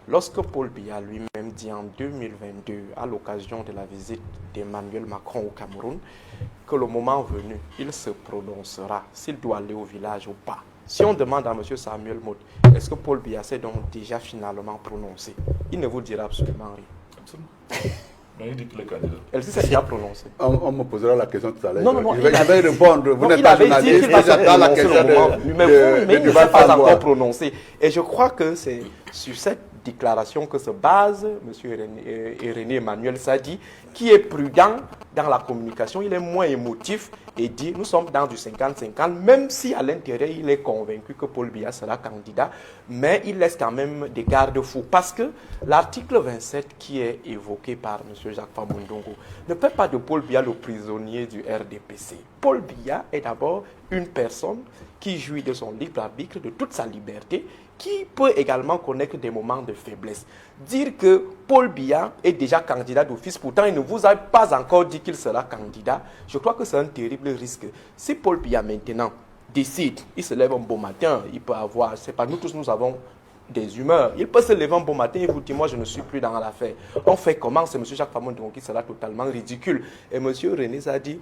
Lorsque Paul Biya lui-même dit en 2022, à l'occasion de la visite d'Emmanuel Macron au Cameroun, que le moment venu, il se prononcera s'il doit aller au village ou pas. Si on demande à M. Samuel Mott, est-ce que Paul Biya s'est donc déjà finalement prononcé, il ne vous dira absolument rien. Absolument. Mais il dit qu'il est candidat. Elle s'est déjà prononcée. On me posera la question tout à l'heure. Non, je vais répondre. Vous n'êtes pas journaliste, il j'attends la question mais il ne s'est pas encore prononcé. Et je crois que c'est sur cette déclaration que se base M. René Emmanuel Sadi, qui est prudent dans la communication, il est moins émotif et dit nous sommes dans du 50-50, même si à l'intérieur il est convaincu que Paul Biya sera candidat, mais il laisse quand même des garde-fous parce que l'article 27 qui est évoqué par M. Jacques Famondongo ne fait pas de Paul Biya le prisonnier du RDPC. Paul Biya est d'abord une personne qui jouit de son libre arbitre, de toute sa liberté, qui peut également connaître des moments de faiblesse. Dire que Paul Biya est déjà candidat d'office, pourtant il ne vous a pas encore dit qu'il sera candidat, je crois que c'est un terrible risque. Si Paul Biya maintenant décide, il se lève un beau matin, il peut avoir, c'est pas nous tous, nous avons des humeurs, il peut se lever un bon matin et vous dire moi je ne suis plus dans l'affaire. On fait comment? C'est M. Jacques Famondongo qui sera totalement ridicule. Et M. René Sadi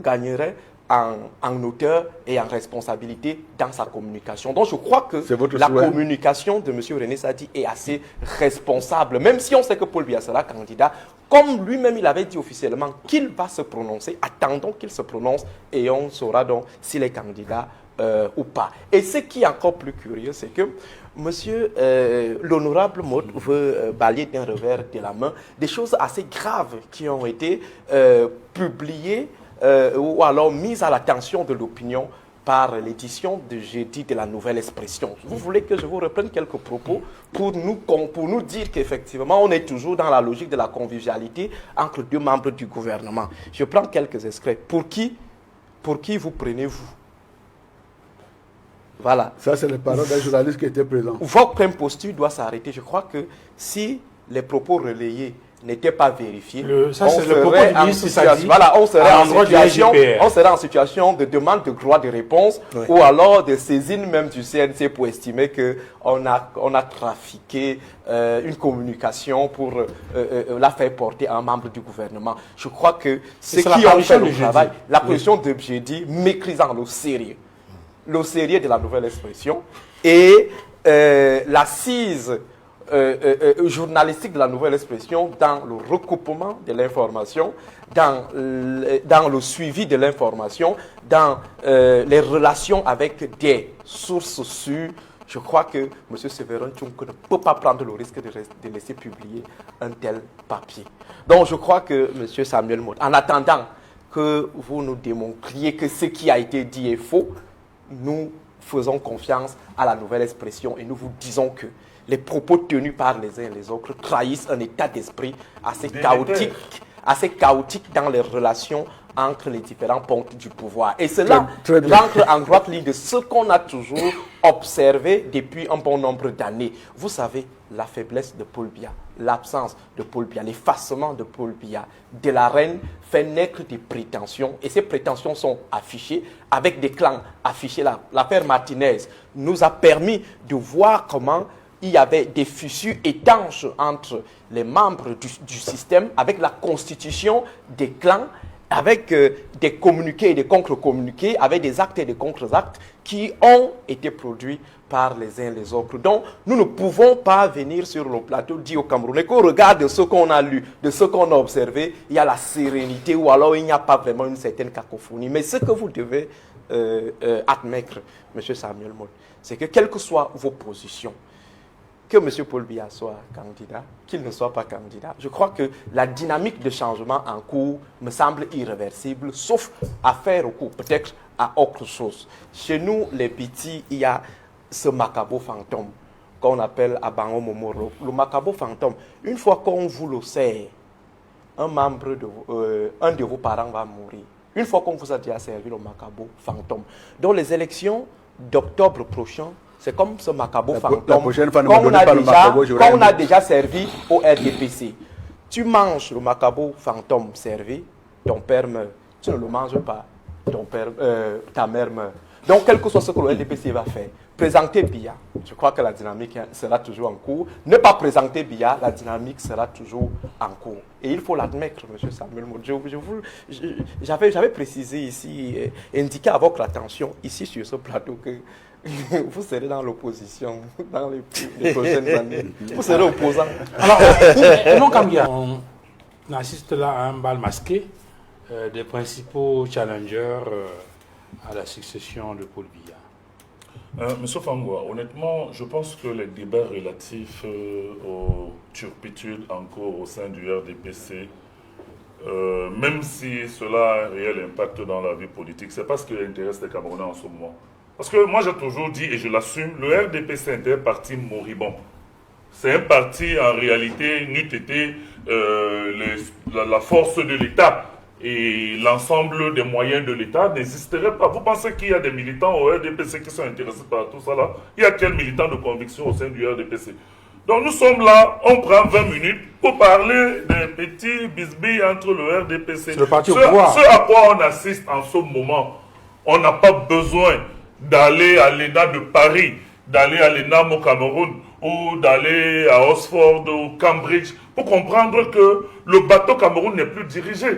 gagnerait en hauteur et en responsabilité dans sa communication. Donc je crois que la communication de M. René Sadi est assez responsable, même si on sait que Paul Biya sera candidat, comme lui-même il avait dit officiellement qu'il va se prononcer, attendons qu'il se prononce et on saura donc s'il est candidat ou pas. Et ce qui est encore plus curieux, c'est que monsieur l'honorable Mott veut balayer d'un revers de la main des choses assez graves qui ont été publiées ou alors mise à l'attention de l'opinion par l'édition de jeudi de la Nouvelle Expression. Vous voulez que je vous reprenne quelques propos pour nous dire qu'effectivement, on est toujours dans la logique de la convivialité entre deux membres du gouvernement. Je prends quelques extraits. Pour qui vous prenez-vous? Voilà. Ça, c'est les paroles d'un journaliste qui était présent. Votre imposture doit s'arrêter. Je crois que si les propos relayés n'était pas vérifié, on serait en situation de demande de droit de réponse ou alors de saisine même du CNC pour estimer qu'on a trafiqué une communication pour la faire porter à un membre du gouvernement. Je crois que ceux qui ont fait le travail, la position de jeudi, méprisant le sérieux de la Nouvelle Expression et l'assise journalistique de la Nouvelle Expression dans le recoupement de l'information, dans le suivi de l'information, dans les relations avec des sources sûres. Je crois que M. Séverin Tchonko ne peut pas prendre le risque de laisser publier un tel papier. Donc je crois que M. Samuel Mott, en attendant que vous nous démontriez que ce qui a été dit est faux, nous faisons confiance à la Nouvelle Expression et nous vous disons que les propos tenus par les uns et les autres trahissent un état d'esprit assez chaotique dans les relations entre les différents pontes du pouvoir. Et cela rentre en droite ligne de ce qu'on a toujours observé depuis un bon nombre d'années. Vous savez, la faiblesse de Paul Biya, l'absence de Paul Biya, l'effacement de Paul Biya de l'arène fait naître des prétentions et ces prétentions sont affichées avec des clans affichés. L'affaire Martinez nous a permis de voir comment il y avait des fissures étanches entre les membres du système avec la constitution des clans, avec des communiqués et des contre-communiqués, avec des actes et des contre-actes qui ont été produits par les uns et les autres. Donc, nous ne pouvons pas venir sur le plateau dire aux Camerounais qu'au regard de ce qu'on a lu, de ce qu'on a observé, il y a la sérénité ou alors il n'y a pas vraiment une certaine cacophonie. Mais ce que vous devez admettre, M. Samuel Mott, c'est que quelles que soient vos positions, que M. Paul Biya soit candidat, qu'il ne soit pas candidat, je crois que la dynamique de changement en cours me semble irréversible, sauf à faire recours peut-être à autre chose. Chez nous, les petits, il y a ce macabo fantôme qu'on appelle Abango Momoro. Le macabo fantôme, une fois qu'on vous le sert, un de vos parents va mourir. Une fois qu'on vous a déjà servi le macabo fantôme. Donc les élections d'octobre prochain, c'est comme ce macabo fantôme qu'on a déjà servi au RDPC. Tu manges le macabo fantôme servi, ton père meurt. Tu ne le manges pas, ta mère meurt. Donc, quel que soit ce que le RDPC va faire, présenter Biya, je crois que la dynamique sera toujours en cours. Ne pas présenter Biya, la dynamique sera toujours en cours. Et il faut l'admettre, M. Samuel Modjo. J'avais précisé ici, indiqué à votre attention, ici sur ce plateau, que vous serez dans l'opposition dans les prochaines années. Vous serez opposant. Alors, non, Kambia, on assiste là à un bal masqué des principaux challengers à la succession de Paul Biya. Monsieur Fangwa, honnêtement, je pense que les débats relatifs aux turpitudes en cours au sein du RDPC, même si cela a un réel impact dans la vie politique, c'est pas ce qui intéresse les Camerounais en ce moment. Parce que moi j'ai toujours dit, et je l'assume, le RDPC est un parti moribond. C'est un parti, en réalité, n'eût été la force de l'État et l'ensemble des moyens de l'État n'existerait pas. Vous pensez qu'il y a des militants au RDPC qui sont intéressés par tout ça là? Il y a quels militants de conviction au sein du RDPC? Donc nous sommes là, on prend 20 minutes pour parler des petits bisbilles entre le RDPC. C'est le parti au pouvoir. Ce à quoi on assiste en ce moment, on n'a pas besoin d'aller à l'ENA de Paris, d'aller à l'ENAM au Cameroun, ou d'aller à Oxford ou Cambridge, pour comprendre que le bateau Cameroun n'est plus dirigé.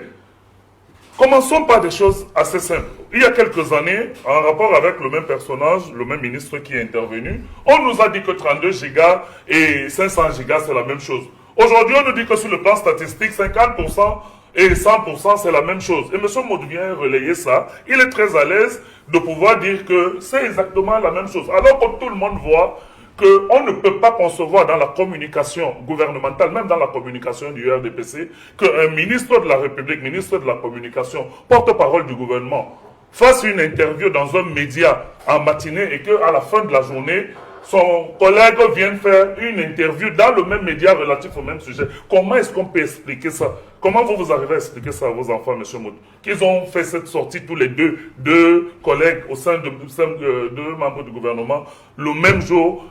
Commençons par des choses assez simples. Il y a quelques années, en rapport avec le même personnage, le même ministre qui est intervenu, on nous a dit que 32 gigas et 500 gigas c'est la même chose. Aujourd'hui, on nous dit que sur le plan statistique, 50% et 100% c'est la même chose. Et M. Modou vient relayer ça. Il est très à l'aise de pouvoir dire que c'est exactement la même chose. Alors que tout le monde voit qu'on ne peut pas concevoir dans la communication gouvernementale, même dans la communication du RDPC, qu'un ministre de la République, ministre de la Communication, porte-parole du gouvernement, fasse une interview dans un média en matinée et qu'à la fin de la journée, son collègue vienne faire une interview dans le même média relatif au même sujet. Comment est-ce qu'on peut expliquer ça? Comment vous arrivez à expliquer ça à vos enfants, M. Mout? Qu'ils ont fait cette sortie tous les deux collègues au sein de deux membres du gouvernement, le même jour,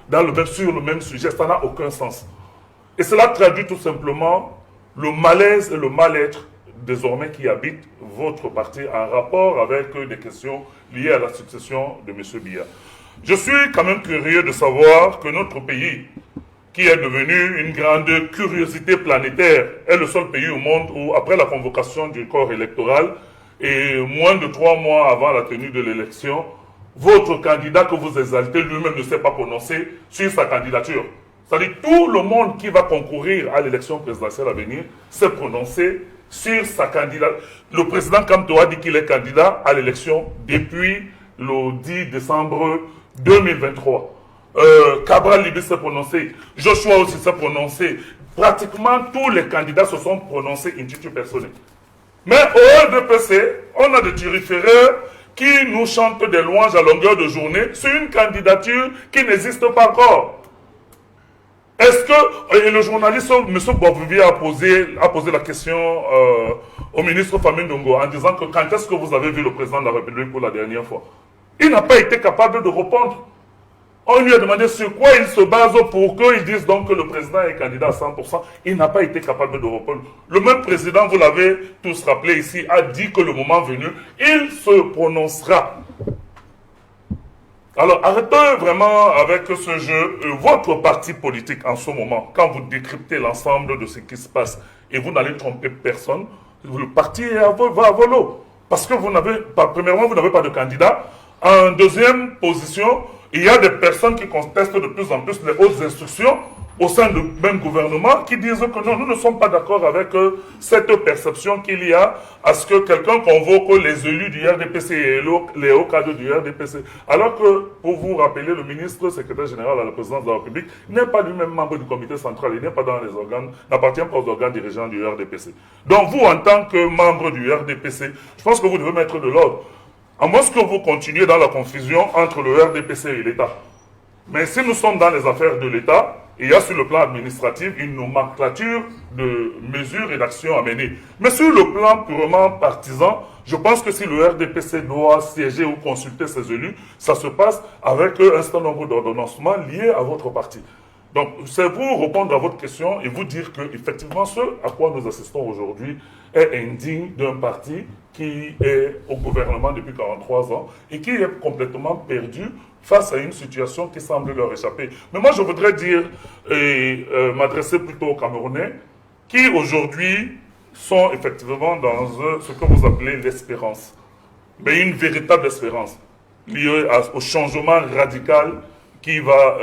sur le même sujet. Ça n'a aucun sens. Et cela traduit tout simplement le malaise et le mal-être désormais qui habitent votre parti en rapport avec des questions liées à la succession de M. Biya. Je suis quand même curieux de savoir que notre pays, qui est devenu une grande curiosité planétaire, est le seul pays au monde où, après la convocation du corps électoral et moins de 3 mois avant la tenue de l'élection, votre candidat que vous exaltez lui-même ne s'est pas prononcé sur sa candidature. C'est-à-dire tout le monde qui va concourir à l'élection présidentielle à venir s'est prononcé sur sa candidature. Le président Kamto a dit qu'il est candidat à l'élection depuis le 10 décembre 2023. Cabral Libé s'est prononcé, Joshua aussi s'est prononcé. Pratiquement tous les candidats se sont prononcés in situ personnel. Mais au RDPC, on a des turiféraires qui nous chantent des louanges à longueur de journée sur une candidature qui n'existe pas encore. Est-ce que, et le journaliste M. Boavivier a posé la question au ministre Famine Ndongo en disant que quand est-ce que vous avez vu le président de la République pour la dernière fois? Il n'a pas été capable de répondre. On lui a demandé sur quoi il se base pour qu'ils disent donc que le président est candidat à 100%. Il n'a pas été capable de répondre. Le même président, vous l'avez tous rappelé ici, a dit que le moment venu, il se prononcera. Alors arrêtez vraiment avec ce jeu. Votre parti politique en ce moment, quand vous décryptez l'ensemble de ce qui se passe, et vous n'allez tromper personne, le parti va à volo. Parce que premièrement, vous n'avez pas de candidat. En deuxième position, il y a des personnes qui contestent de plus en plus les hautes instructions au sein du même gouvernement qui disent que non, nous ne sommes pas d'accord avec cette perception qu'il y a à ce que quelqu'un convoque les élus du RDPC et les hauts cadres du RDPC. Alors que, pour vous rappeler, le ministre secrétaire général à la présidence de la République n'est pas lui-même membre du comité central, il n'est pas dans les organes, n'appartient pas aux organes dirigeants du RDPC. Donc vous, en tant que membre du RDPC, je pense que vous devez mettre de l'ordre. À moins que vous continuez dans la confusion entre le RDPC et l'État. Mais si nous sommes dans les affaires de l'État, il y a sur le plan administratif une nomenclature de mesures et d'actions à mener. Mais sur le plan purement partisan, je pense que si le RDPC doit siéger ou consulter ses élus, ça se passe avec un certain nombre d'ordonnancements liés à votre parti. Donc, c'est vous répondre à votre question et vous dire que effectivement, ce à quoi nous assistons aujourd'hui est indigne d'un parti qui est au gouvernement depuis 43 ans et qui est complètement perdu face à une situation qui semble leur échapper. Mais moi, je voudrais dire et m'adresser plutôt aux Camerounais qui, aujourd'hui, sont effectivement dans ce que vous appelez l'espérance. Mais une véritable espérance liée au changement radical qui va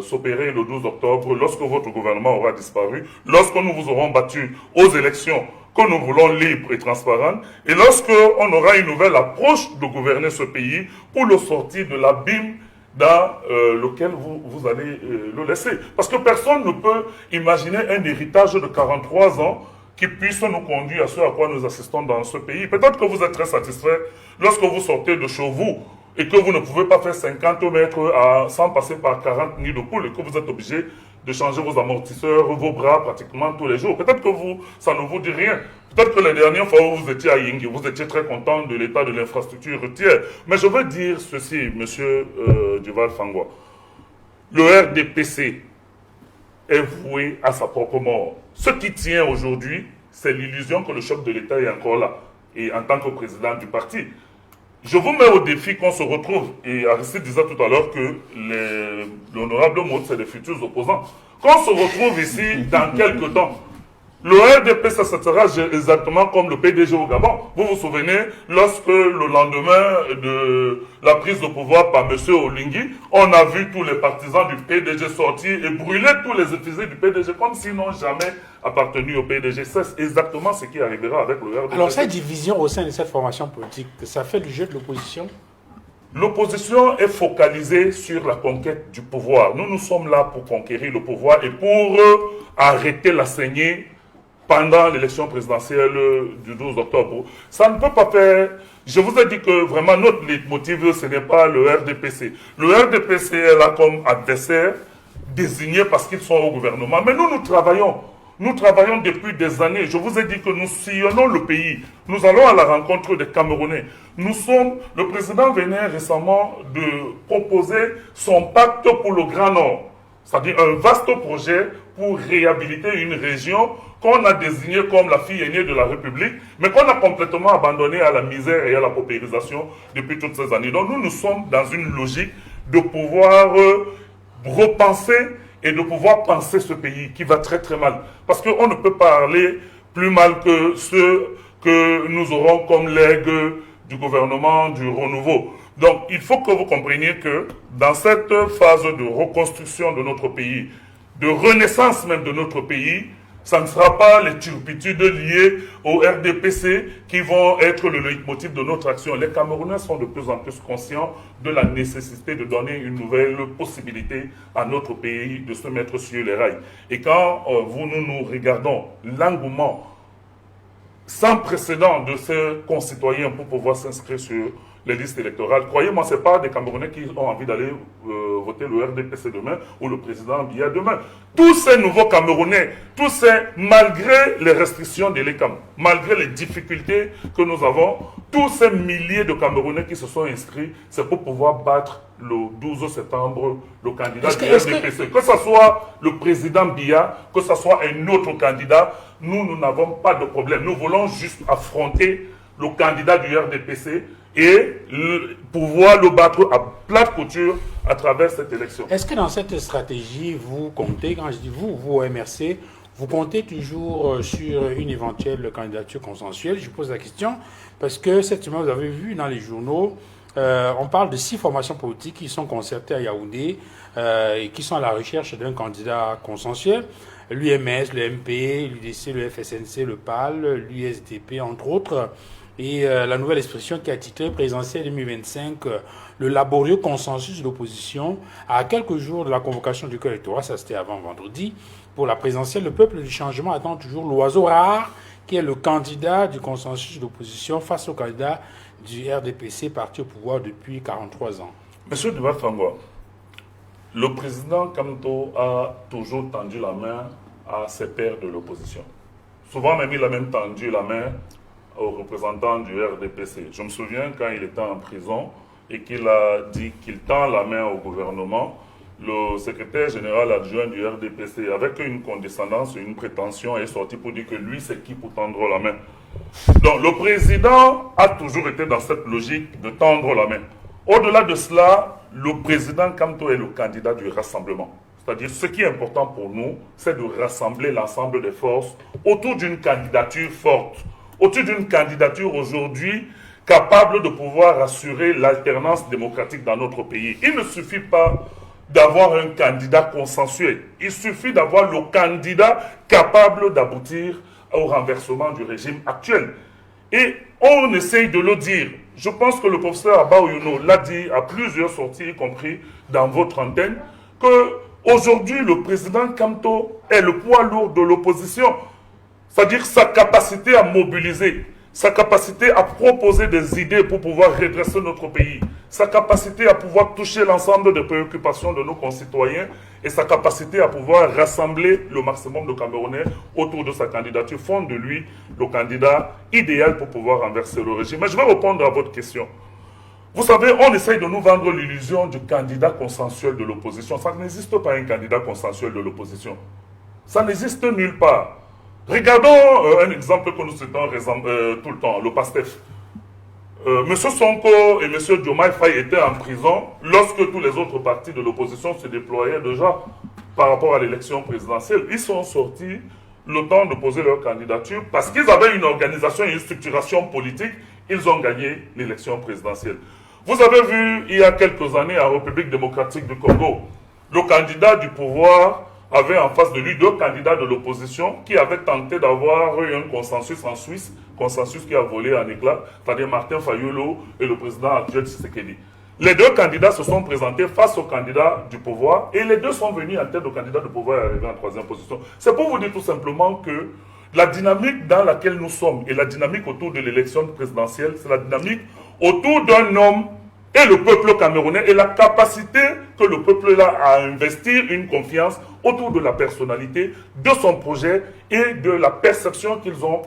s'opérer le 12 octobre lorsque votre gouvernement aura disparu, lorsque nous vous aurons battu aux élections que nous voulons libres et transparentes, et lorsque on aura une nouvelle approche de gouverner ce pays pour le sortir de l'abîme dans lequel vous allez le laisser. Parce que personne ne peut imaginer un héritage de 43 ans qui puisse nous conduire à ce à quoi nous assistons dans ce pays. Peut-être que vous êtes très satisfait lorsque vous sortez de chez vous et que vous ne pouvez pas faire 50 mètres sans passer par 40 nids de poules et que vous êtes obligé de changer vos amortisseurs, vos bras pratiquement tous les jours. Peut-être que ça ne vous dit rien. Peut-être que la dernière fois où vous étiez à Yingui, vous étiez très content de l'état de l'infrastructure routière. Mais je veux dire ceci, monsieur Duval Fangwa. Le RDPC est voué à sa propre mort. Ce qui tient aujourd'hui, c'est l'illusion que le chef de l'État est encore là, et en tant que président du parti. Je vous mets au défi qu'on se retrouve, et Aristide disait tout à l'heure que l'honorable Maud, c'est les futurs opposants. Qu'on se retrouve ici dans quelques temps, le RDP, ça sera exactement comme le PDG au Gabon. Vous vous souvenez, lorsque le lendemain de la prise de pouvoir par M. Olingi, on a vu tous les partisans du PDG sortir et brûler tous les effigies du PDG comme s'ils n'ont jamais appartenu au PDG. C'est exactement ce qui arrivera avec le RDP. Alors cette division au sein de cette formation politique, ça fait du jeu de l'opposition? L'opposition est focalisée sur la conquête du pouvoir. Nous sommes là pour conquérir le pouvoir et pour arrêter la saignée pendant l'élection présidentielle du 12 octobre. Ça ne peut pas faire... Je vous ai dit que vraiment notre leitmotiv, ce n'est pas le RDPC. Le RDPC est là comme adversaire, désigné parce qu'ils sont au gouvernement. Mais nous travaillons. Nous travaillons depuis des années. Je vous ai dit que nous sillonnons le pays. Nous allons à la rencontre des Camerounais. Le président venait récemment de proposer son pacte pour le Grand Nord. C'est-à-dire un vaste projet pour réhabiliter une région qu'on a désignée comme la fille aînée de la République, mais qu'on a complètement abandonnée à la misère et à la paupérisation depuis toutes ces années. Donc nous sommes dans une logique de pouvoir repenser et de pouvoir penser ce pays qui va très très mal. Parce qu'on ne peut pas parler plus mal que ceux que nous aurons comme legs du gouvernement du renouveau. Donc il faut que vous compreniez que dans cette phase de reconstruction de notre pays, de renaissance même de notre pays, ça ne sera pas les turpitudes liées au RDPC qui vont être le leitmotiv de notre action. Les Camerounais sont de plus en plus conscients de la nécessité de donner une nouvelle possibilité à notre pays de se mettre sur les rails. Et quand nous regardons l'engouement sans précédent de ces concitoyens pour pouvoir s'inscrire sur les listes électorales, croyez-moi, ce n'est pas des Camerounais qui ont envie d'aller voter le RDPC demain ou le président Biya demain. Tous ces nouveaux Camerounais, malgré les restrictions de l'ECAM, malgré les difficultés que nous avons, tous ces milliers de Camerounais qui se sont inscrits, c'est pour pouvoir battre le 12 septembre le candidat du RDPC. Que ce soit le président Biya, que ce soit un autre candidat, nous n'avons pas de problème. Nous voulons juste affronter le candidat du RDPC et pouvoir le battre à plate couture à travers cette élection. Est-ce que dans cette stratégie, vous comptez, quand je dis vous au MRC, vous comptez toujours sur une éventuelle candidature consensuelle? Je pose la question parce que cette semaine, vous avez vu dans les journaux, on parle de 6 formations politiques qui sont concertées à Yaoundé et qui sont à la recherche d'un candidat consensuel. L'UMS, le MP, l'UDC, le FSNC, le PAL, l'USDP, entre autres. Et la nouvelle expression qui a titré présidentielle 2025, le laborieux consensus de l'opposition, à quelques jours de la convocation du corps électoral, ça c'était avant vendredi, pour la présidentielle, le peuple du changement attend toujours l'oiseau rare, qui est le candidat du consensus de l'opposition face au candidat du RDPC, parti au pouvoir depuis 43 ans. Monsieur Duval Fangwa, le président Kamto a toujours tendu la main à ses pairs de l'opposition. Souvent même, il a même tendu la main aux représentants du RDPC. Je me souviens quand il était en prison et qu'il a dit qu'il tend la main au gouvernement, le secrétaire général adjoint du RDPC, avec une condescendance, une prétention, est sorti pour dire que lui, c'est qui pour tendre la main. Donc le président a toujours été dans cette logique de tendre la main. Au-delà de cela, le président Kamto est le candidat du rassemblement. C'est-à-dire, ce qui est important pour nous, c'est de rassembler l'ensemble des forces autour d'une candidature forte, autour d'une candidature aujourd'hui capable de pouvoir assurer l'alternance démocratique dans notre pays. Il ne suffit pas d'avoir un candidat consensuel. Il suffit d'avoir le candidat capable d'aboutir au renversement du régime actuel. Et on essaye de le dire. Je pense que le professeur Abba Oyono l'a dit à plusieurs sorties, y compris dans votre antenne, qu'aujourd'hui, le président Kamto est le poids lourd de l'opposition. C'est-à-dire sa capacité à mobiliser, sa capacité à proposer des idées pour pouvoir redresser notre pays, sa capacité à pouvoir toucher l'ensemble des préoccupations de nos concitoyens et sa capacité à pouvoir rassembler le maximum de Camerounais autour de sa candidature font de lui le candidat idéal pour pouvoir renverser le régime. Mais je vais répondre à votre question. Vous savez, on essaye de nous vendre l'illusion du candidat consensuel de l'opposition. Ça n'existe pas un candidat consensuel de l'opposition. Ça n'existe nulle part. Regardons un exemple que nous citons tout le temps, le PASTEF. M. Sonko et M. Diomaye Faye étaient en prison lorsque tous les autres partis de l'opposition se déployaient déjà par rapport à l'élection présidentielle. Ils sont sortis le temps de poser leur candidature parce qu'ils avaient une organisation et une structuration politique. Ils ont gagné l'élection présidentielle. Vous avez vu il y a quelques années en République démocratique du Congo, le candidat du pouvoir avait en face de lui deux candidats de l'opposition qui avaient tenté d'avoir eu un consensus en Suisse, consensus qui a volé en éclats, c'est-à-dire Martin Fayulu et le président actuel Tshisekedi. Les deux candidats se sont présentés face au candidat du pouvoir et les deux sont venus en tête au candidat du pouvoir et arrivés en troisième position. C'est pour vous dire tout simplement que la dynamique dans laquelle nous sommes et la dynamique autour de l'élection présidentielle, c'est la dynamique autour d'un homme et le peuple camerounais et la capacité que le peuple a à investir une confiance autour de la personnalité, de son projet et de la perception qu'ils ont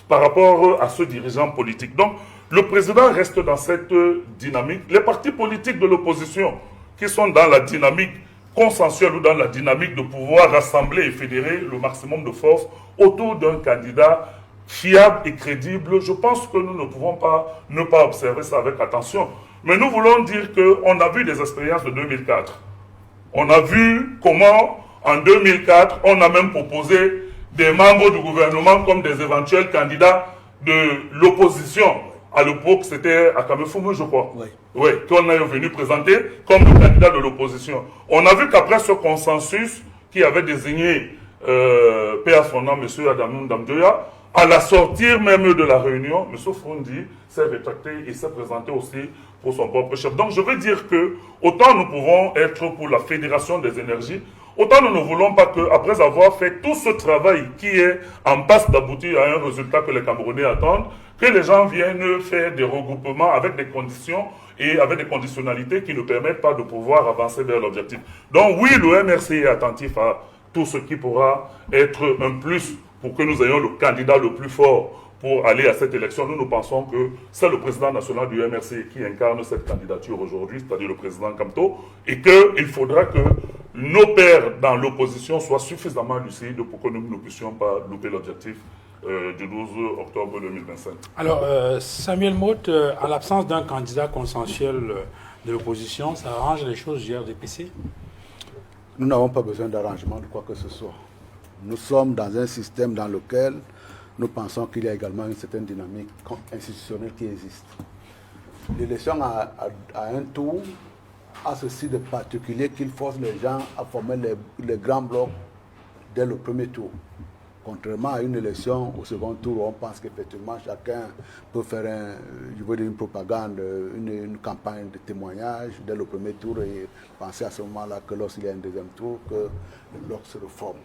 par rapport à ce dirigeant politique. Donc, le président reste dans cette dynamique. Les partis politiques de l'opposition qui sont dans la dynamique consensuelle ou dans la dynamique de pouvoir rassembler et fédérer le maximum de force autour d'un candidat fiable et crédible, je pense que nous ne pouvons pas ne pas observer ça avec attention. Mais nous voulons dire qu'on a vu des expériences de 2004. On a vu comment, en 2004, on a même proposé des membres du gouvernement comme des éventuels candidats de l'opposition. À l'époque, c'était à Kamefoumou, je crois. Oui, qu'on est venu présenter comme le candidat de l'opposition. On a vu qu'après ce consensus qui avait désigné, paix à son nom, M. Adamou Ndamdoya, à la sortie même de la réunion, M. Frondi s'est rétracté et s'est présenté aussi pour son propre chef. Donc je veux dire que autant nous pouvons être pour la fédération des énergies, autant nous ne voulons pas qu'après avoir fait tout ce travail qui est en passe d'aboutir à un résultat que les Camerounais attendent, que les gens viennent faire des regroupements avec des conditions et avec des conditionnalités qui ne permettent pas de pouvoir avancer vers l'objectif. Donc oui, le MRC est attentif à tout ce qui pourra être un plus pour que nous ayons le candidat le plus fort pour aller à cette élection. Nous pensons que c'est le président national du MRC qui incarne cette candidature aujourd'hui, c'est-à-dire le président Kamto, et qu'il faudra que nos pairs dans l'opposition soient suffisamment lucides pour que nous ne puissions pas louper l'objectif du 12 octobre 2025. Alors, Samuel Motte, en l'absence d'un candidat consensuel de l'opposition, ça arrange les choses du RDPC? Nous n'avons pas besoin d'arrangement de quoi que ce soit. Nous sommes dans un système dans lequel nous pensons qu'il y a également une certaine dynamique institutionnelle qui existe. L'élection à un tour a ceci de particulier qu'il force les gens à former les grands blocs dès le premier tour. Contrairement à une élection au second tour où on pense qu'effectivement chacun peut faire une propagande, une campagne de témoignage dès le premier tour et penser à ce moment-là que lorsqu'il y a un deuxième tour, que le bloc se reforme.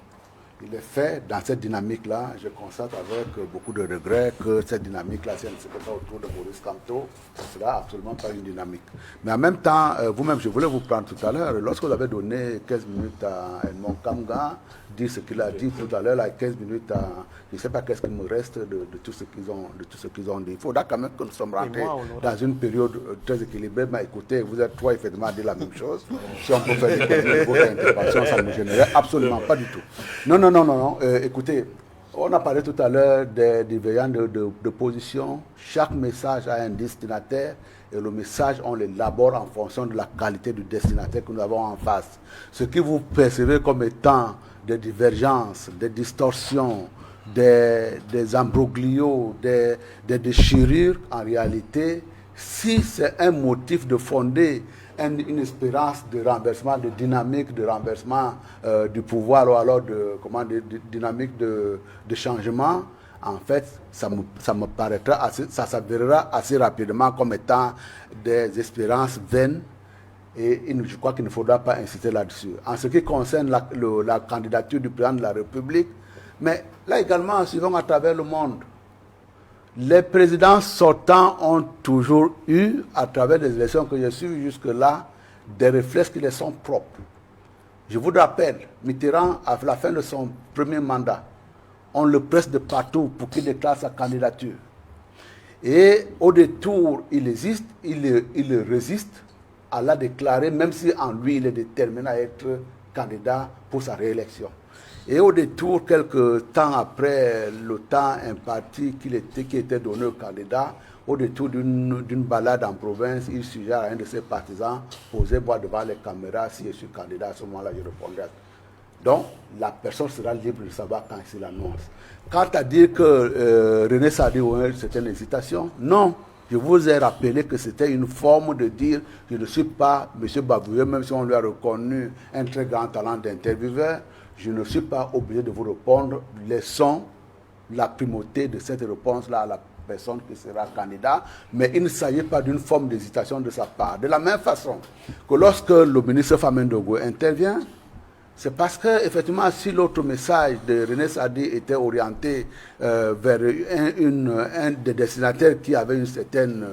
Il est fait dans cette dynamique-là, je constate avec beaucoup de regrets que cette dynamique-là, si elle ne se fait pas autour de Maurice Kamto, ce sera absolument pas une dynamique. Mais en même temps, vous-même, je voulais vous prendre tout à l'heure, lorsque vous avez donné 15 minutes à Edmond Kamga, dire ce qu'il a dit tout à l'heure, là, 15 minutes à... Je ne sais pas qu'est-ce qu'il me reste de tout ce qu'ils ont dit. Il faudra quand même que nous sommes rentrés dans une période très équilibrée. Mais écoutez, vous êtes trois effectivement à dire la même chose. Si on peut faire des interventions, ça ne nous générait absolument pas du tout. Non. Écoutez, On a parlé tout à l'heure des divergences de position. Chaque message a un destinataire et le message, on l'élabore en fonction de la qualité du destinataire que nous avons en face. Ce que vous percevez comme étant des divergences, des distorsions, des imbroglios, des déchirures, en réalité, si c'est un motif de fonder une espérance de renversement, de dynamique de renversement du pouvoir ou alors de dynamique de changement, en fait, ça me paraîtra ça s'avérera assez rapidement comme étant des espérances vaines et je crois qu'il ne faudra pas insister là-dessus. En ce qui concerne la candidature du président de la République, mais là également, suivant à travers le monde, les présidents sortants ont toujours eu, à travers les élections que j'ai suivies jusque-là, des réflexes qui les sont propres. Je vous rappelle, Mitterrand, à la fin de son premier mandat, on le presse de partout pour qu'il déclare sa candidature. Et au détour, il résiste à la déclarer, même si en lui, il est déterminé à être candidat pour sa réélection. Et au détour, quelques temps après le temps imparti qui était donné au candidat, au détour d'une balade en province, il suggère à un de ses partisans, posez-moi devant les caméras, si je suis candidat, à ce moment-là, je répondrai. Donc, la personne sera libre de savoir quand il l'annonce. Quant à dire que René Sadi, c'était une hésitation, non. Je vous ai rappelé que c'était une forme de dire je ne suis pas M. Babouye, même si on lui a reconnu un très grand talent d'intervieweur, je ne suis pas obligé de vous répondre. Laissons la primauté de cette réponse-là à la personne qui sera candidat, mais il ne s'agit pas d'une forme d'hésitation de sa part. De la même façon que lorsque le ministre Famen Dogo intervient, c'est parce que, effectivement, si l'autre message de René Sadi était orienté vers un des destinataires qui avait une certaine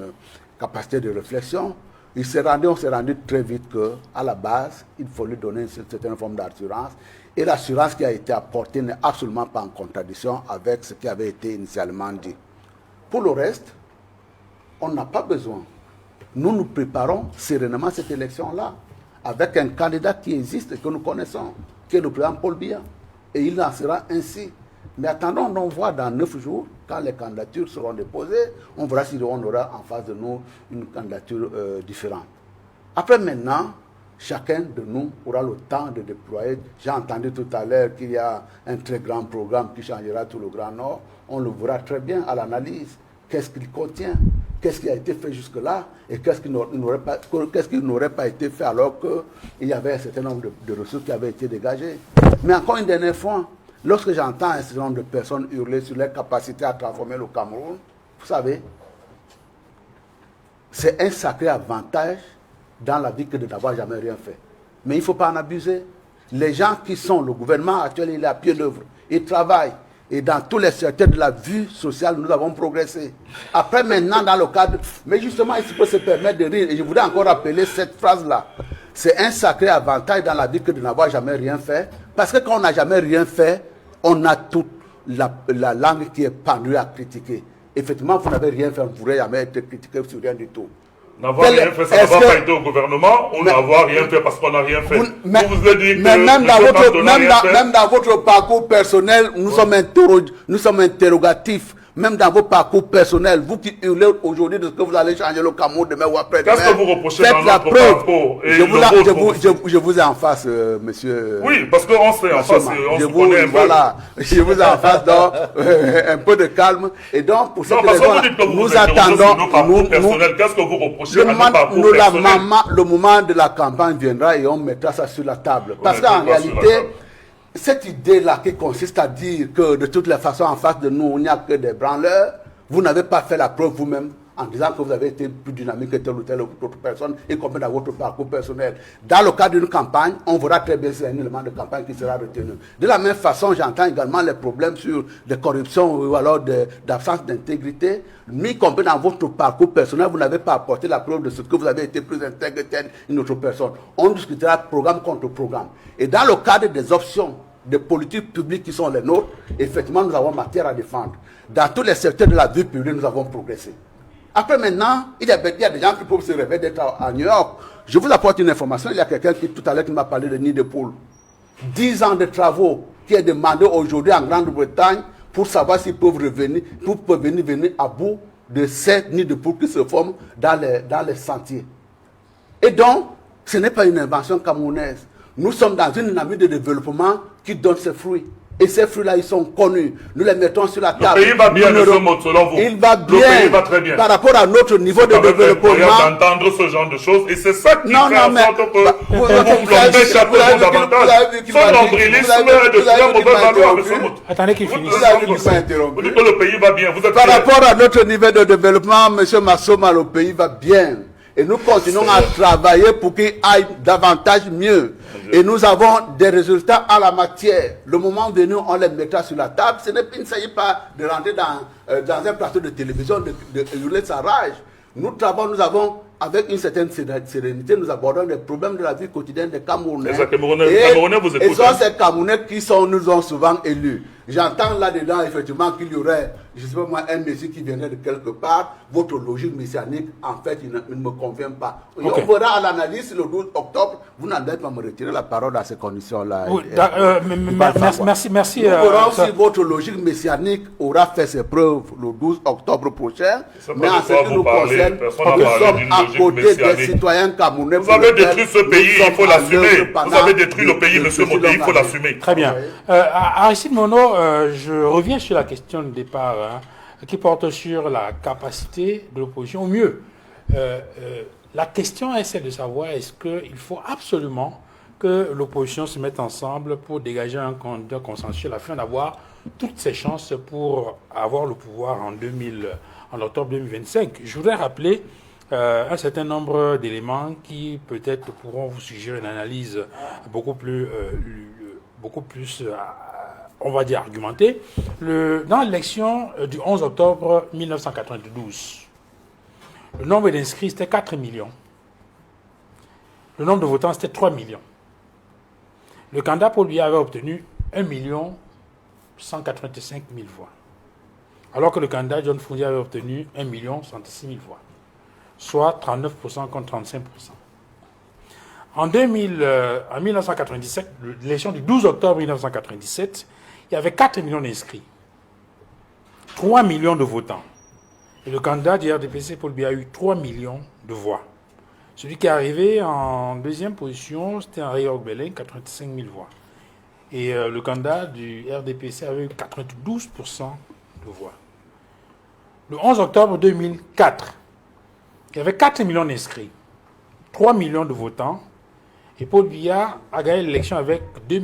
capacité de réflexion, on s'est rendu très vite qu'à la base, il faut lui donner une certaine forme d'assurance. Et l'assurance qui a été apportée n'est absolument pas en contradiction avec ce qui avait été initialement dit. Pour le reste, on n'a pas besoin. Nous préparons sereinement cette élection-là, avec un candidat qui existe et que nous connaissons, qui est le président Paul Biya. Et il en sera ainsi. Mais attendons, on voit dans 9 jours, quand les candidatures seront déposées, on verra si on aura en face de nous une candidature différente. Après maintenant, chacun de nous aura le temps de déployer. J'ai entendu tout à l'heure qu'il y a un très grand programme qui changera tout le Grand Nord. On le verra très bien à l'analyse. Qu'est-ce qu'il contient? Qu'est-ce qui a été fait jusque-là et qu'est-ce qui n'aurait pas été fait alors qu'il y avait un certain nombre de ressources qui avaient été dégagées. Mais encore une dernière fois, lorsque j'entends un certain nombre de personnes hurler sur leur capacité à transformer le Cameroun, vous savez, c'est un sacré avantage dans la vie que de n'avoir jamais rien fait. Mais il ne faut pas en abuser. Les gens qui sont, le gouvernement actuel, il est à pied d'œuvre, ils travaillent. Et dans tous les secteurs de la vie sociale, nous avons progressé. Après, maintenant, dans le cadre... Mais justement, il peut se permettre de rire. Et je voudrais encore rappeler cette phrase-là. C'est un sacré avantage dans la vie que de n'avoir jamais rien fait. Parce que quand on n'a jamais rien fait, on a toute la langue qui est pendue à critiquer. Effectivement, vous n'avez rien fait, vous ne pourrez jamais être critiqué sur rien du tout. N'avoir rien fait, ça n'a pas été au gouvernement, ou n'avoir rien fait parce qu'on n'a rien fait. Mais, vous avez dit mais même dans votre parcours personnel, nous sommes interrogatifs. Même dans vos parcours personnels, vous qui hurlez aujourd'hui de ce que vous allez changer le Cameroun demain ou après-demain. Qu'est-ce que vous reprochez dans notre parcours et je vous ai en face, monsieur. Oui, parce qu'on serait en face, on se connaît un peu. Voilà, je vous ai en face, donc un peu de calme. Et donc, pour cette raison, nous attendons. Qu'est-ce que vous reprochez à nos parcours personnels? Le moment de la campagne viendra et on mettra ça sur la table. Parce qu'en réalité, cette idée-là qui consiste à dire que de toutes les façons en face de nous, il n'y a que des branleurs, vous n'avez pas fait la preuve vous-même en disant que vous avez été plus dynamique que telle ou telle autre personne, y compris dans votre parcours personnel. Dans le cadre d'une campagne, on verra très bien si c'est un élément de campagne qui sera retenu. De la même façon, j'entends également les problèmes sur des corruptions ou alors d'absence d'intégrité. Y compris dans votre parcours personnel, vous n'avez pas apporté la preuve de ce que vous avez été plus intègre que telle une autre personne. On discutera programme contre programme. Et dans le cadre des options des politiques publiques qui sont les nôtres, effectivement, nous avons matière à défendre. Dans tous les secteurs de la vie publique, nous avons progressé. Après, maintenant, il y a des gens qui peuvent se rêver d'être à New York. Je vous apporte une information. Il y a quelqu'un qui, tout à l'heure, qui m'a parlé de nid de poule. 10 ans de travaux qui est demandé aujourd'hui en Grande-Bretagne pour savoir s'ils peuvent revenir, venir à bout de ces nids de poules qui se forment dans les sentiers. Et donc, ce n'est pas une invention camerounaise. Nous sommes dans une dynamique de développement qui donne ses fruits. Et ces fruits-là, ils sont connus. Nous les mettons sur la table. Le pays va bien, selon vous. Il va bien. Le pays va très bien. Par rapport à notre niveau de développement. D'entendre ce genre de choses. Et c'est ça qui fait en sorte que vous plongez chaque fois davantage. Son nombrilisme est de très mauvaise valeur, M. Mout. Attendez qu'il finisse. Vous dites que le pays va bien. Vous êtes par rapport à notre niveau de développement, M. Massoma, le pays va bien. Et nous continuons à travailler pour qu'il aille davantage mieux. Et nous avons des résultats à la matière. Le moment venu, on les mettra sur la table. Il ne s'agit pas de rentrer dans un plateau de télévision, de hurler sa rage. Nous travaillons, nous avons, avec une certaine sérénité, nous abordons les problèmes de la vie quotidienne des Camerounais. Et Camerounais vous écoutent. Et ce sont ces Camerounais qui nous ont souvent élus. J'entends là-dedans, effectivement, qu'il y aurait, je ne sais pas moi, un messie qui viendrait de quelque part. Votre logique messianique, en fait, il ne me convient pas. Okay. On verra à l'analyse le 12 octobre. Vous n'allez pas me retirer la parole dans ces conditions-là. Oui, merci. Nous verrons si votre logique messianique aura fait ses preuves le 12 octobre prochain. Mais en ce qui nous concerne, nous sommes à côté des citoyens camerounais. Vous avez détruit ce pays, il faut l'assumer. Vous avez détruit le pays, M. Moté, il faut l'assumer. Très bien. Aristide Monod, je reviens sur la question de départ qui porte sur la capacité de l'opposition. Au mieux, la question est celle de savoir est-ce qu'il faut absolument que l'opposition se mette ensemble pour dégager un candidat consensuel afin d'avoir toutes ses chances pour avoir le pouvoir en octobre 2025. Je voudrais rappeler un certain nombre d'éléments qui peut-être pourront vous suggérer une analyse beaucoup plus on va dire argumentée. Dans l'élection du 11 octobre 1992, le nombre d'inscrits c'était 4 millions. Le nombre de votants c'était 3 millions. Le candidat Paul Biya avait obtenu 1 185 000 voix. Alors que le candidat John Fundi avait obtenu 1 166 000 voix. Soit 39% contre 35%. En 1997, l'élection du 12 octobre 1997, il y avait 4 millions d'inscrits. 3 millions de votants. Et le candidat du RDPC, Paul Biya, a eu 3 millions de voix. Celui qui est arrivé en deuxième position, c'était Henri Ogbelin, 85 000 voix. Et le candidat du RDPC avait eu 92% de voix. Le 11 octobre 2004, il y avait 4 millions d'inscrits, 3 millions de votants, et Paul Biya a gagné l'élection avec 2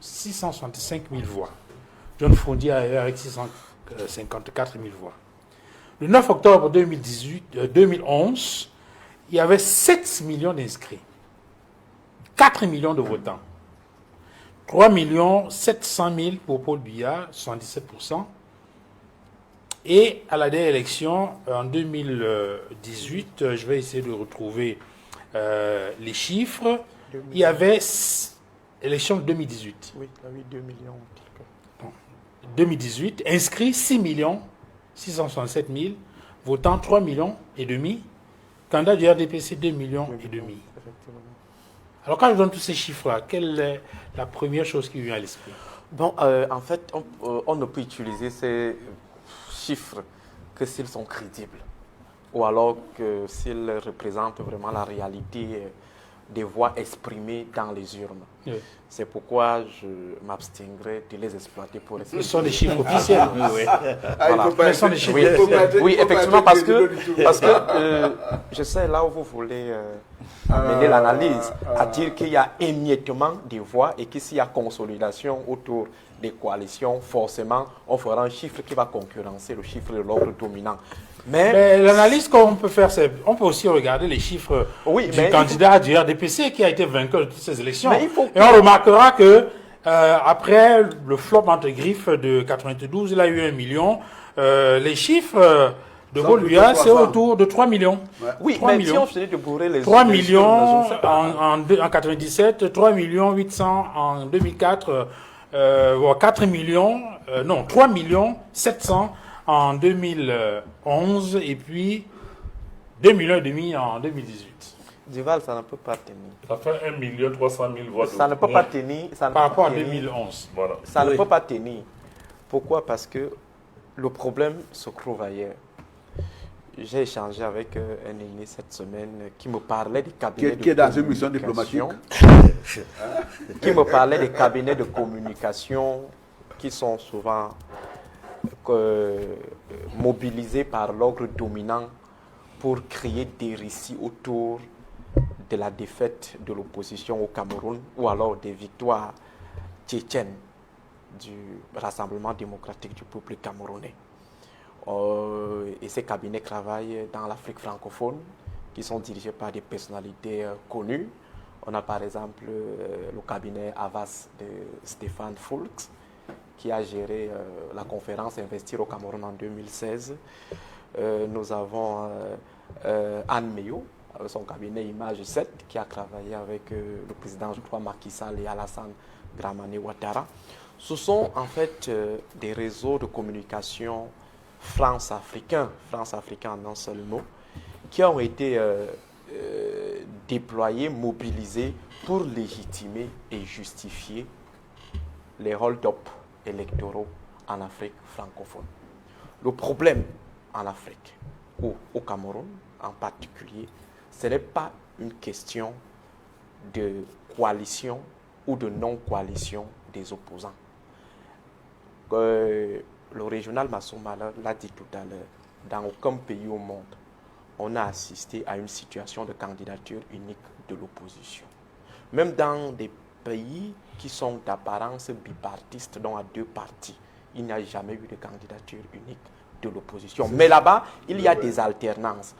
665 000 voix. John Fundi arrivé avec 654 000 voix. Le 9 octobre 2011, il y avait 7 millions d'inscrits, 4 millions de votants, 3 700 000 pour Paul Biya, 77%. Et à la dernière élection, en 2018, je vais essayer de retrouver les chiffres. Il y avait élection 2018. Oui, 2 millions. 2018, inscrits 6 667 000, votants 3 millions et demi, candidat du RDPC 2 millions et demi. Alors quand je donne tous ces chiffres-là, quelle est la première chose qui vient à l'esprit? Bon, en fait, on ne peut utiliser ces chiffres que s'ils sont crédibles, ou alors que s'ils représentent vraiment la réalité des voix exprimées dans les urnes. Oui. C'est pourquoi je m'abstiendrai de les exploiter pour essayer. Ce sont des chiffres officiels. Oui. Voilà. Ce sont des chiffres oui, effectivement, parce que je sais là où vous voulez mener l'analyse, à dire qu'il y a émiettement des voix et que s'il y a consolidation autour des coalitions, forcément, on fera un chiffre qui va concurrencer le chiffre de l'ordre dominant. Mais l'analyse qu'on peut faire, c'est on peut aussi regarder les chiffres du candidat du RDPC qui a été vainqueur de toutes ces élections. Et on remarquera que après le flop entre griffes de 92, il a eu 1 million. Les chiffres de Paul Biya, c'est autour de 3 millions. Ouais. Oui, 3 mais millions. si on finit de bourrer les 3 millions en 97, 3 millions 800 en 2004, 4 millions, 3 millions 700 en 2011 et puis 2,5 millions en 2018. Duval, ça ne peut pas tenir. Ça fait 1 300 000 voix. Ça ne peut pas tenir. Par rapport à 2011. Voilà. Ça ne peut pas tenir. Pourquoi? Parce que le problème se trouve ailleurs. J'ai échangé avec un aîné cette semaine qui me parlait des cabinets Qui est dans une mission communication, diplomatique. qui me parlait des cabinets de communication qui sont souvent mobilisés par l'ordre dominant pour créer des récits autour de la défaite de l'opposition au Cameroun ou alors des victoires tchétchènes du Rassemblement démocratique du peuple camerounais. Et ces cabinets travaillent dans l'Afrique francophone, qui sont dirigés par des personnalités connues. On a par exemple le cabinet Havas de Stéphane Foulks, qui a géré la conférence Investir au Cameroun en 2016. Nous avons Anne Meyo, son cabinet Image 7, qui a travaillé avec le président, je crois, Macky Sall et Alassane Dramane Ouattara. Ce sont en fait des réseaux de communication France-africains en un seul mot, qui ont été déployés, mobilisés pour légitimer et justifier les hold-up électoraux en Afrique francophone. Le problème en Afrique, ou au Cameroun en particulier, ce n'est pas une question de coalition ou de non-coalition des opposants. Le régional Massouma l'a dit tout à l'heure, dans aucun pays au monde, on a assisté à une situation de candidature unique de l'opposition. Même dans des pays qui sont d'apparence bipartiste, dont à deux partis, il n'y a jamais eu de candidature unique de l'opposition. Mais là-bas, il y a des alternances.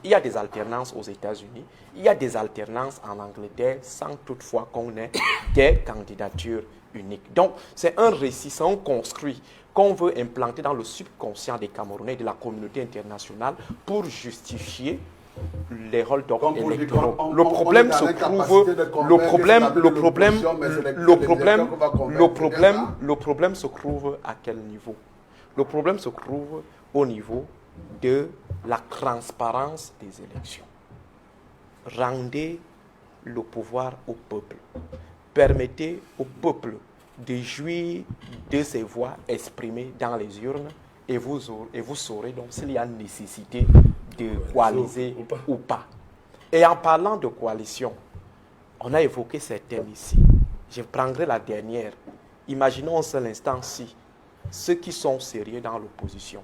Il y a des alternances aux États-Unis, il y a des alternances en Angleterre, sans toutefois qu'on ait des candidatures uniques. Donc, c'est un récit, c'est un construit qu'on veut implanter dans le subconscient des Camerounais et de la communauté internationale pour justifier les hold-up électoraux. Le problème se trouve, le problème se trouve à quel niveau? Le problème se trouve au niveau de la transparence des élections. Rendez le pouvoir au peuple. Permettez au peuple de jouir de ses voix exprimées dans les urnes et vous saurez donc s'il y a nécessité de coaliser ou pas. Et en parlant de coalition, on a évoqué certaines ici. Je prendrai la dernière. Imaginons un seul instant si ceux qui sont sérieux dans l'opposition,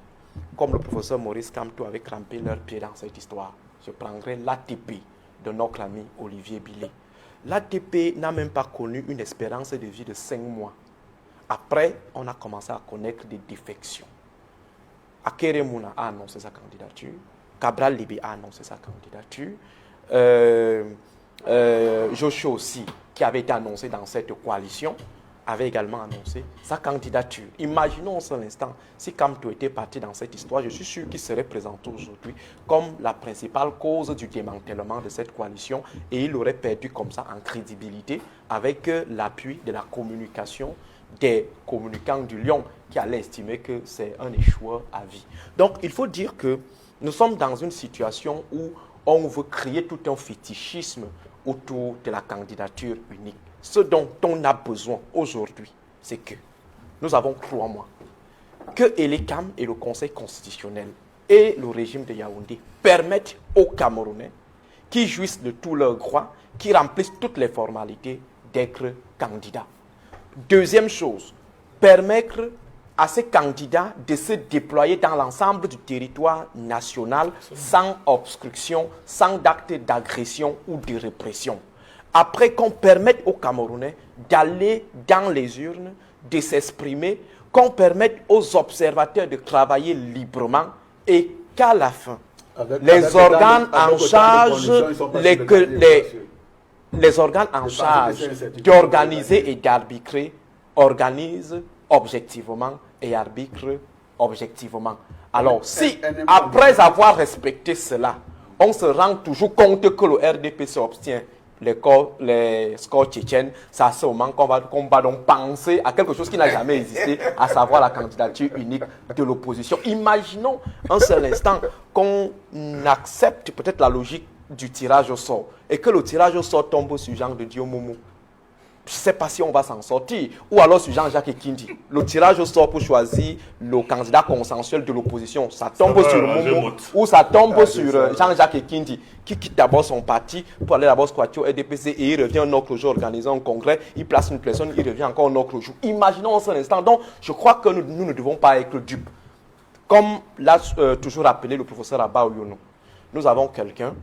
comme le professeur Maurice Kamto avait crampé leurs pieds dans cette histoire, je prendrai l'ATP de notre ami Olivier Billet. L'ATP n'a même pas connu une espérance de vie de 5 mois. Après, on a commencé à connaître des défections. Akere Mouna a annoncé sa candidature. Cabral Libé a annoncé sa candidature. Joshua aussi, qui avait été annoncé dans cette coalition, avait également annoncé sa candidature. Imaginons un seul instant, si Kamto était parti dans cette histoire, je suis sûr qu'il serait présenté aujourd'hui comme la principale cause du démantèlement de cette coalition et il aurait perdu comme ça en crédibilité avec l'appui de la communication des communicants du Lion qui allaient estimer que c'est un échoueur à vie. Donc il faut dire que nous sommes dans une situation où on veut créer tout un fétichisme autour de la candidature unique. Ce dont on a besoin aujourd'hui, c'est que nous avons, crois-moi, que l'ECAM et le Conseil constitutionnel et le régime de Yaoundé permettent aux Camerounais qui jouissent de tous leurs droits, qui remplissent toutes les formalités d'être candidats. Deuxième chose, permettre à ces candidats de se déployer dans l'ensemble du territoire national sans obstruction, sans acte d'agression ou de répression. Après qu'on permette aux Camerounais d'aller dans les urnes, de s'exprimer, qu'on permette aux observateurs de travailler librement et qu'à la fin, les organes en charge d'organiser et d'arbitrer organisent objectivement et arbitrent objectivement. Alors, si après avoir respecté cela, on se rend toujours compte que le RDP s'obtient les scores tchétchènes, ça c'est au moment qu'on va donc penser à quelque chose qui n'a jamais existé, à savoir la candidature unique de l'opposition. Imaginons un seul instant qu'on accepte peut-être la logique du tirage au sort et que le tirage au sort tombe sur Jean de Dieu Momo. je ne sais pas si on va s'en sortir. Ou alors sur Jean-Jacques Kindi. Le tirage au sort pour choisir le candidat consensuel de l'opposition, ça tombe sur Momo ou ça tombe sur Jean-Jacques Kindi, qui quitte d'abord son parti pour aller d'abord squatter au RDPC et il revient un autre jour organiser un congrès, il place une personne, il revient encore un autre jour. Imaginons un instant. Donc, je crois que nous ne devons pas être dupes. Comme l'a toujours rappelé le professeur Abba Ouyono, nous avons quelqu'un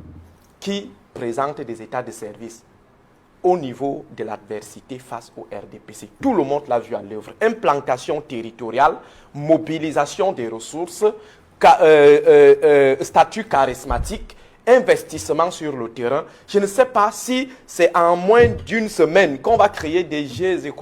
qui présente des états de service au niveau de l'adversité face au RDPC. Tout le monde l'a vu à l'œuvre. Implantation territoriale, mobilisation des ressources, statut charismatique, investissement sur le terrain. Je ne sais pas si c'est en moins d'une semaine qu'on va créer des GES et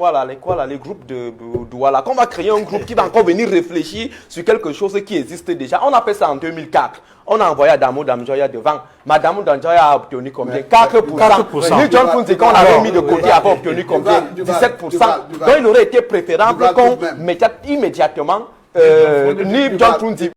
les groupes de Douala, qu'on va créer un groupe qui va encore venir réfléchir sur quelque chose qui existe déjà. On a fait ça en 2004. On a envoyé Adamo Damjoya devant. Madame Damjoya a obtenu combien? 4%. New John Funzi, qu'on avait mis de côté, avait obtenu combien? 17%. Donc il aurait été préférable qu'on mette immédiatement New John Funzi